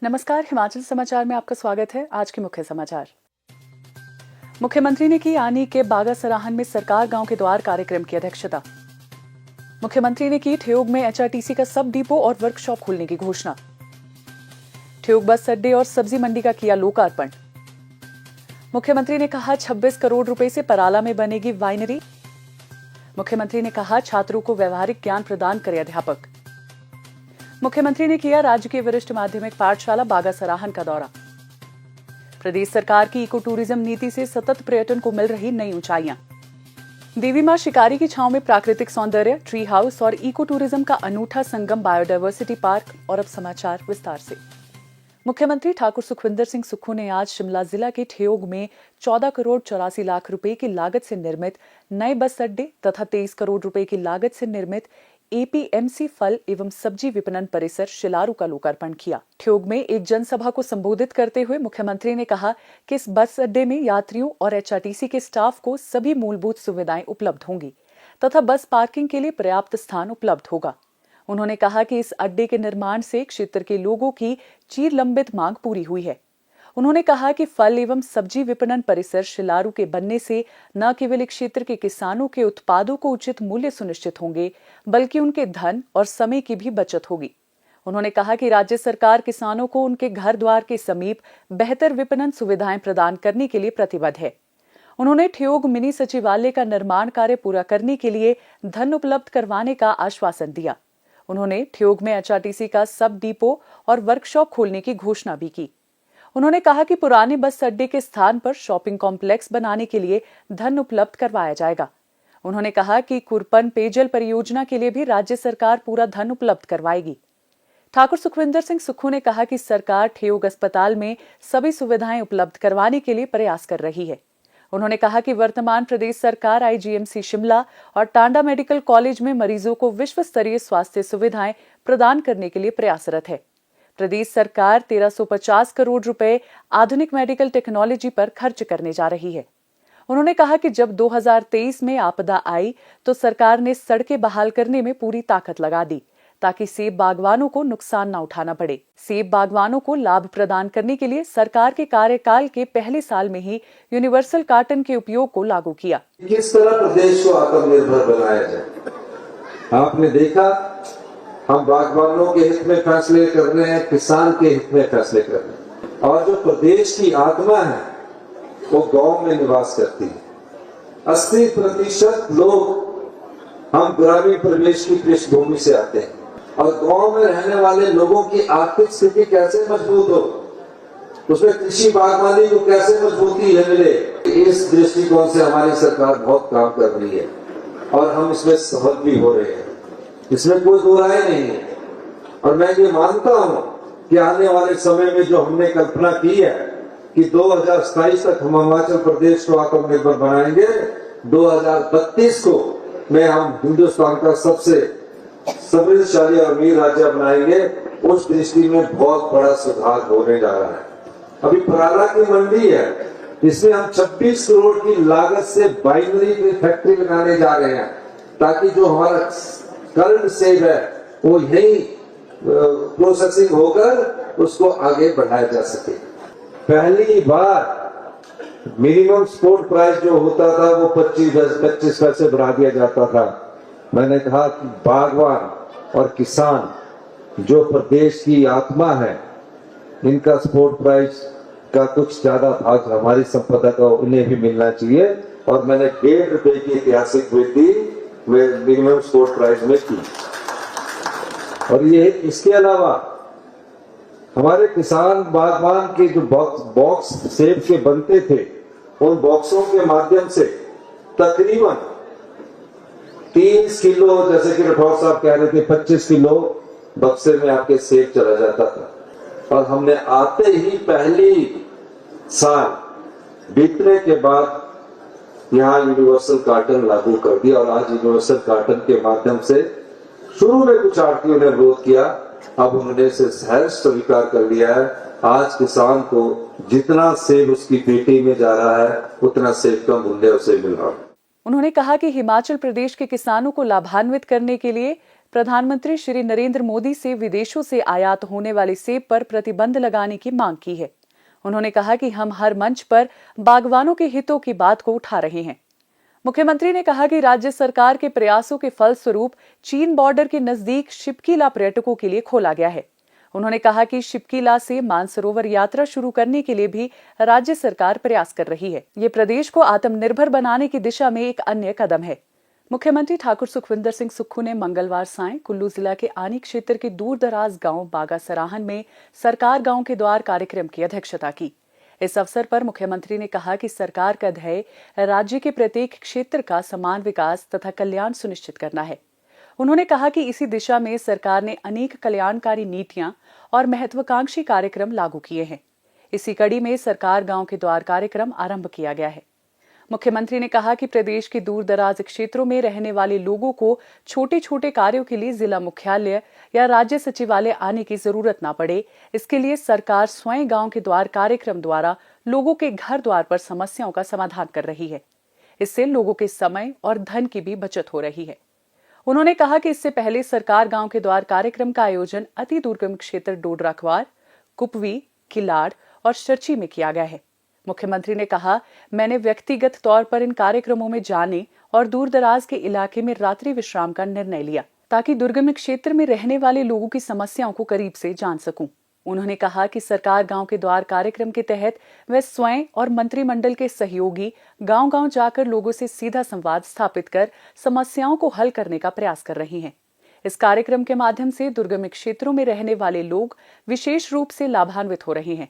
नमस्कार, हिमाचल समाचार में आपका स्वागत है। आज के मुख्य समाचार। मुख्यमंत्री ने की आनी के बागा सराहन में सरकार गांव के द्वार कार्यक्रम की अध्यक्षता। मुख्यमंत्री ने की ठियोग में एचआरटीसी का सब डिपो और वर्कशॉप खोलने की घोषणा। ठियोग बस अड्डे और सब्जी मंडी का किया लोकार्पण। मुख्यमंत्री ने कहा 26 करोड़ रुपए से पराला में बनेगी वाइनरी। मुख्यमंत्री ने कहा छात्रों को व्यवहारिक ज्ञान प्रदान करे अध्यापक। मुख्यमंत्री ने किया राज्य के वरिष्ठ माध्यमिक पाठशाला बागा सराहन का दौरा। प्रदेश सरकार की इको टूरिज्म नीति से सतत पर्यटन को मिल रही नई ऊंचाइयां। देवी मां शिकारी की छांव में प्राकृतिक सौंदर्य, ट्री हाउस और इको टूरिज्म का अनूठा संगम बायोडायवर्सिटी पार्क। और अब समाचार विस्तार से। मुख्यमंत्री ठाकुर सुखविंदर सिंह सुक्खू ने आज शिमला जिला के ठियोग में 14 करोड़ 84 लाख रुपए की लागत से निर्मित नए बस अड्डे तथा 23 करोड़ रुपए की लागत से निर्मित एपीएमसी फल एवं सब्जी विपणन परिसर शिलारू का लोकार्पण किया। ठियोग में एक जनसभा को संबोधित करते हुए मुख्यमंत्री ने कहा कि इस बस अड्डे में यात्रियों और एचआरटीसी के स्टाफ को सभी मूलभूत सुविधाएं उपलब्ध होंगी तथा बस पार्किंग के लिए पर्याप्त स्थान उपलब्ध होगा। उन्होंने कहा कि इस अड्डे के निर्माण से क्षेत्र के लोगों की चिरलंबित मांग पूरी हुई है। उन्होंने कहा कि फल एवं सब्जी विपणन परिसर शिलारू के बनने से न केवल क्षेत्र के किसानों के उत्पादों को उचित मूल्य सुनिश्चित होंगे, बल्कि उनके धन और समय की भी बचत होगी। उन्होंने कहा कि राज्य सरकार किसानों को उनके घर द्वार के समीप बेहतर विपणन सुविधाएं प्रदान करने के लिए प्रतिबद्ध है। उन्होंने ठियोग मिनी सचिवालय का निर्माण कार्य पूरा करने के लिए धन उपलब्ध करवाने का आश्वासन दिया। उन्होंने ठियोग में एचआरटीसी का सब डिपो और वर्कशॉप खोलने की घोषणा भी की। उन्होंने कहा कि पुराने बस अड्डे के स्थान पर शॉपिंग कॉम्प्लेक्स बनाने के लिए धन उपलब्ध करवाया जाएगा। उन्होंने कहा कि कुरपन पेयजल परियोजना के लिए भी राज्य सरकार पूरा धन उपलब्ध करवाएगी। ठाकुर सुखविंदर सिंह सुक्खू ने कहा कि सरकार ठियोग अस्पताल में सभी सुविधाएं उपलब्ध करवाने के लिए प्रयास कर रही है। उन्होंने कहा कि वर्तमान प्रदेश सरकार आईजीएमसी शिमला और टांडा मेडिकल कॉलेज में मरीजों को विश्व स्तरीय स्वास्थ्य सुविधाएं प्रदान करने के लिए प्रयासरत है। प्रदेश सरकार 1350 करोड़ रुपए आधुनिक मेडिकल टेक्नोलॉजी पर खर्च करने जा रही है। उन्होंने कहा कि जब 2023 में आपदा आई तो सरकार ने सड़कें बहाल करने में पूरी ताकत लगा दी ताकि सेब बागवानों को नुकसान न उठाना पड़े। सेब बागवानों को लाभ प्रदान करने के लिए सरकार के कार्यकाल के पहले साल में ही यूनिवर्सल कार्टन के उपयोग को लागू किया। किस तरह प्रदेश को आत्मनिर्भर बनाया जाए, आपने देखा हम बागवानों के हित में फैसले कर रहे हैं, किसान के हित में फैसले कर रहे हैं। और जो प्रदेश की आत्मा है वो गांव में निवास करती है। 80% लोग हम ग्रामीण परिवेश की पृष्ठभूमि से आते हैं और गांव में रहने वाले लोगों की आर्थिक स्थिति कैसे मजबूत हो, उसमें कृषि बागवानी को कैसे मजबूती मिले, इस दृष्टिकोण से हमारी सरकार बहुत काम कर रही है और हम इसमें सफल भी हो रहे हैं। इसमें कोई दो राय नहीं है। और मैं ये मानता हूं कि आने वाले समय में जो हमने कल्पना की है कि 2027 तक हम हिमाचल प्रदेश को आत्मनिर्भर बनाएंगे, 2032 को में हम हिंदुस्तान का सबसे समृद्धशाली और अमीर राज्य बनाएंगे। उस दृष्टि में बहुत बड़ा सुधार होने जा रहा है। अभी पराला की मंडी है, इसमें हम 26 करोड़ की लागत से बाइनरी की फैक्ट्री लगाने जा रहे हैं ताकि जो हमारा करंट सेब है वो यही प्रोसेसिंग होकर उसको आगे बढ़ाया जा सके। पहली बार मिनिमम सपोर्ट प्राइस जो होता था वो 25 पैसे बढ़ा दिया जाता था। मैंने कहा कि बागवान और किसान जो प्रदेश की आत्मा है, इनका सपोर्ट प्राइस का कुछ ज्यादा भाग हमारी संपदा का उन्हें भी मिलना चाहिए। और मैंने 1.5 रुपए की ऐतिहासिक वृद्धि मिनिमम सपोर्ट प्राइस में की। और ये इसके अलावा हमारे किसान बागवान के जो बॉक्स सेब के बनते थे, उन बॉक्सों के माध्यम से तकरीबन 30 किलो, जैसे कि राठौर साहब कह रहे थे, 25 किलो बक्से में आपके सेब चला जाता था। और हमने आते ही पहली साल बीतने के बाद यहाँ यूनिवर्सल कार्टन लागू कर दिया। और आज यूनिवर्सल कार्टन के माध्यम से शुरू में कुछ आड़तियों ने विरोध किया, अब उन्होंने इसे सहर्ष स्वीकार कर लिया है। आज किसान को जितना सेब उसकी पेटी में जा रहा है उतना सेब का मूल्य उसे मिल रहा है। उन्होंने कहा कि हिमाचल प्रदेश के किसानों को लाभान्वित करने के लिए प्रधानमंत्री श्री नरेंद्र मोदी से विदेशों से आयात होने वाले सेब पर प्रतिबंध लगाने की मांग की है। उन्होंने कहा कि हम हर मंच पर बागवानों के हितों की बात को उठा रहे हैं। मुख्यमंत्री ने कहा कि राज्य सरकार के प्रयासों के फलस्वरूप चीन बॉर्डर के नजदीक शिपकीला पर्यटकों के लिए खोला गया है। उन्होंने कहा कि शिपकीला से मानसरोवर यात्रा शुरू करने के लिए भी राज्य सरकार प्रयास कर रही है। ये प्रदेश को आत्मनिर्भर बनाने की दिशा में एक अन्य कदम है। मुख्यमंत्री ठाकुर सुखविंदर सिंह सुक्खू ने मंगलवार सांय कुल्लू जिला के आनी क्षेत्र के दूर दराज गांव बागा सराहन में सरकार गांव के द्वार कार्यक्रम की अध्यक्षता की। इस अवसर पर मुख्यमंत्री ने कहा कि सरकार का ध्येय राज्य के प्रत्येक क्षेत्र का समान विकास तथा कल्याण सुनिश्चित करना है। उन्होंने कहा कि इसी दिशा में सरकार ने अनेक कल्याणकारी नीतियां और महत्वाकांक्षी कार्यक्रम लागू किए हैं। इसी कड़ी में सरकार गांव के द्वार कार्यक्रम आरंभ किया गया है। मुख्यमंत्री ने कहा कि प्रदेश के दूर दराज क्षेत्रों में रहने वाले लोगों को छोटे छोटे कार्यों के लिए जिला मुख्यालय या राज्य सचिवालय आने की जरूरत न पड़े। इसके लिए सरकार स्वयं गांव के द्वार कार्यक्रम द्वारा लोगों के घर द्वार पर समस्याओं का समाधान कर रही है। इससे लोगों के समय और धन की भी बचत हो रही है। उन्होंने कहा कि इससे पहले सरकार गांव के द्वार कार्यक्रम का आयोजन अति दुर्गम क्षेत्र डोडराखवार, कुपवी, किलाड़ और शर्ची में किया गया है। मुख्यमंत्री ने कहा, मैंने व्यक्तिगत तौर पर इन कार्यक्रमों में जाने और दूर दराज के इलाके में रात्रि विश्राम का निर्णय लिया ताकि दुर्गम क्षेत्र में रहने वाले लोगों की समस्याओं को करीब से जान सकूं। उन्होंने कहा कि सरकार गांव के द्वार कार्यक्रम के तहत वह स्वयं और मंत्रिमंडल के सहयोगी गांव-गांव जाकर लोगों से सीधा संवाद स्थापित कर समस्याओं को हल करने का प्रयास कर रही हैं। इस कार्यक्रम के माध्यम से दुर्गम क्षेत्रों में रहने वाले लोग विशेष रूप से लाभान्वित हो रहे हैं।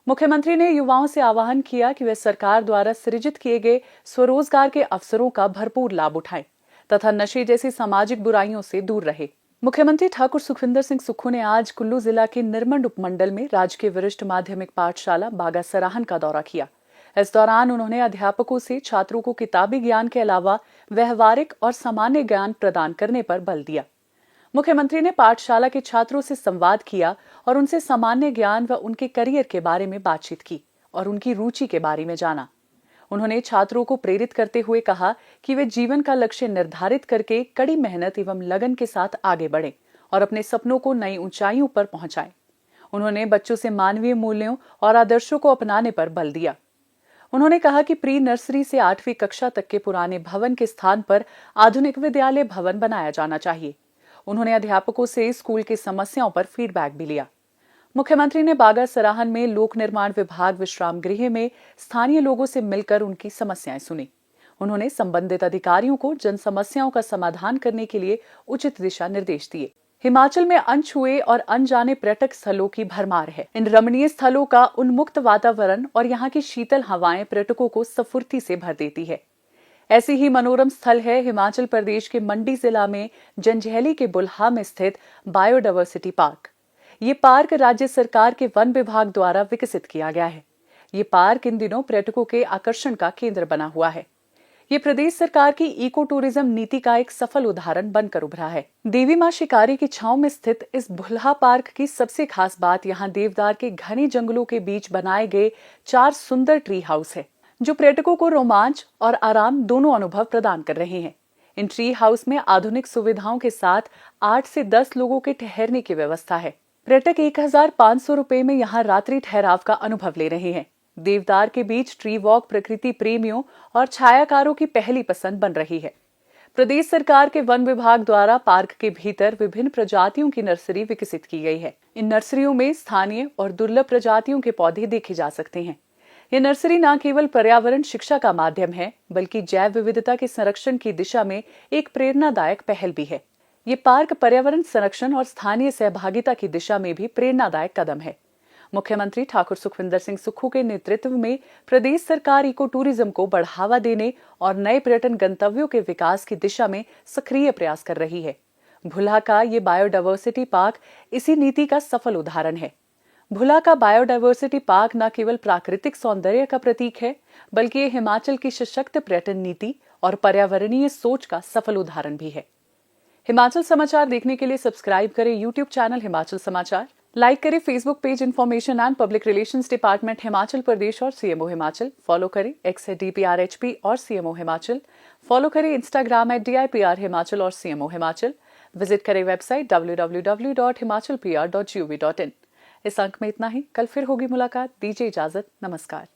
मुख्यमंत्री ने युवाओं से आह्वान किया कि वे सरकार द्वारा सृजित किए गए स्वरोजगार के अवसरों का भरपूर लाभ उठाएं तथा नशे जैसी सामाजिक बुराइयों से दूर रहे। मुख्यमंत्री ठाकुर सुखविंदर सिंह सुक्खू ने आज कुल्लू जिला के निरमंड उपमंडल में राजकीय वरिष्ठ माध्यमिक पाठशाला बागा सराहन का दौरा किया। इस दौरान उन्होंने अध्यापकों से छात्रों को किताबी ज्ञान के अलावा व्यवहारिक और सामान्य ज्ञान प्रदान करने पर बल दिया। मुख्यमंत्री ने पाठशाला के छात्रों से संवाद किया और उनसे सामान्य ज्ञान व उनके करियर के बारे में बातचीत की और उनकी रुचि के बारे में जाना। उन्होंने छात्रों को प्रेरित करते हुए कहा कि वे जीवन का लक्ष्य निर्धारित करके कड़ी मेहनत एवं लगन के साथ आगे बढ़ें और अपने सपनों को नई ऊंचाइयों पर पहुंचाएं। उन्होंने बच्चों से मानवीय मूल्यों और आदर्शों को अपनाने पर बल दिया। उन्होंने कहा कि प्री नर्सरी से 8वीं कक्षा तक के पुराने भवन के स्थान पर आधुनिक विद्यालय भवन बनाया जाना चाहिए। उन्होंने अध्यापकों से स्कूल की समस्याओं पर फीडबैक भी लिया। मुख्यमंत्री ने बागा सराहन में लोक निर्माण विभाग विश्राम गृह में स्थानीय लोगों से मिलकर उनकी समस्याएं सुनी। उन्होंने संबंधित अधिकारियों को जन समस्याओं का समाधान करने के लिए उचित दिशा निर्देश दिए। हिमाचल में अनछुए और अनजाने पर्यटक स्थलों की भरमार है। इन रमणीय स्थलों का उन्मुक्त वातावरण और यहाँ की शीतल हवाएं पर्यटकों को स्फूर्ति से भर देती है। ऐसी ही मनोरम स्थल है हिमाचल प्रदेश के मंडी जिला में जंजैहली के बुल्हा में स्थित बायोडायवर्सिटी पार्क। ये पार्क राज्य सरकार के वन विभाग द्वारा विकसित किया गया है। ये पार्क इन दिनों पर्यटकों के आकर्षण का केंद्र बना हुआ है। ये प्रदेश सरकार की इको टूरिज्म नीति का एक सफल उदाहरण बनकर उभरा है। देवी मां शिकारी की छांव में स्थित इस बुल्हा पार्क की सबसे खास बात यहाँ देवदार के घने जंगलों के बीच बनाए गए 4 सुंदर ट्री हाउस है, जो पर्यटकों को रोमांच और आराम दोनों अनुभव प्रदान कर रहे हैं। इन ट्री हाउस में आधुनिक सुविधाओं के साथ 8 से 10 लोगों के ठहरने की व्यवस्था है। पर्यटक 1500 रुपए में यहाँ रात्रि ठहराव का अनुभव ले रहे हैं। देवदार के बीच ट्री वॉक प्रकृति प्रेमियों और छायाकारों की पहली पसंद बन रही है। प्रदेश सरकार के वन विभाग द्वारा पार्क के भीतर विभिन्न प्रजातियों की नर्सरी विकसित की गई है। इन नर्सरियों में स्थानीय और दुर्लभ प्रजातियों के पौधे देखे जा सकते हैं। ये नर्सरी न केवल पर्यावरण शिक्षा का माध्यम है, बल्कि जैव विविधता के संरक्षण की दिशा में एक प्रेरणादायक पहल भी है। ये पार्क पर्यावरण संरक्षण और स्थानीय सहभागिता की दिशा में भी प्रेरणादायक कदम है। मुख्यमंत्री ठाकुर सुखविंदर सिंह सुक्खू के नेतृत्व में प्रदेश सरकार इको टूरिज्म को बढ़ावा देने और नए पर्यटन गंतव्यों के विकास की दिशा में सक्रिय प्रयास कर रही है। भुल्हा का ये बायोडायवर्सिटी पार्क इसी नीति का सफल उदाहरण है। भुल्हा का बायोडायवर्सिटी पार्क न केवल प्राकृतिक सौंदर्य का प्रतीक है, बल्कि ये हिमाचल की सशक्त पर्यटन नीति और पर्यावरणीय सोच का सफल उदाहरण भी है। हिमाचल समाचार देखने के लिए सब्सक्राइब करें यूट्यूब चैनल हिमाचल समाचार, लाइक करें Facebook page information and public relations department Himachal Pradesh और सीएमओ हिमाचल, फॉलो करें एक्स DPRHP और सीएमओ हिमाचल, फॉलो करें इंस्टाग्राम @DIPR हिमाचल और सीएमओ हिमाचल, विजिट करें वेबसाइट www.himachalpr.gov.in। इस अंक में इतना ही। कल फिर होगी मुलाकात। दीजिए इजाजत। नमस्कार।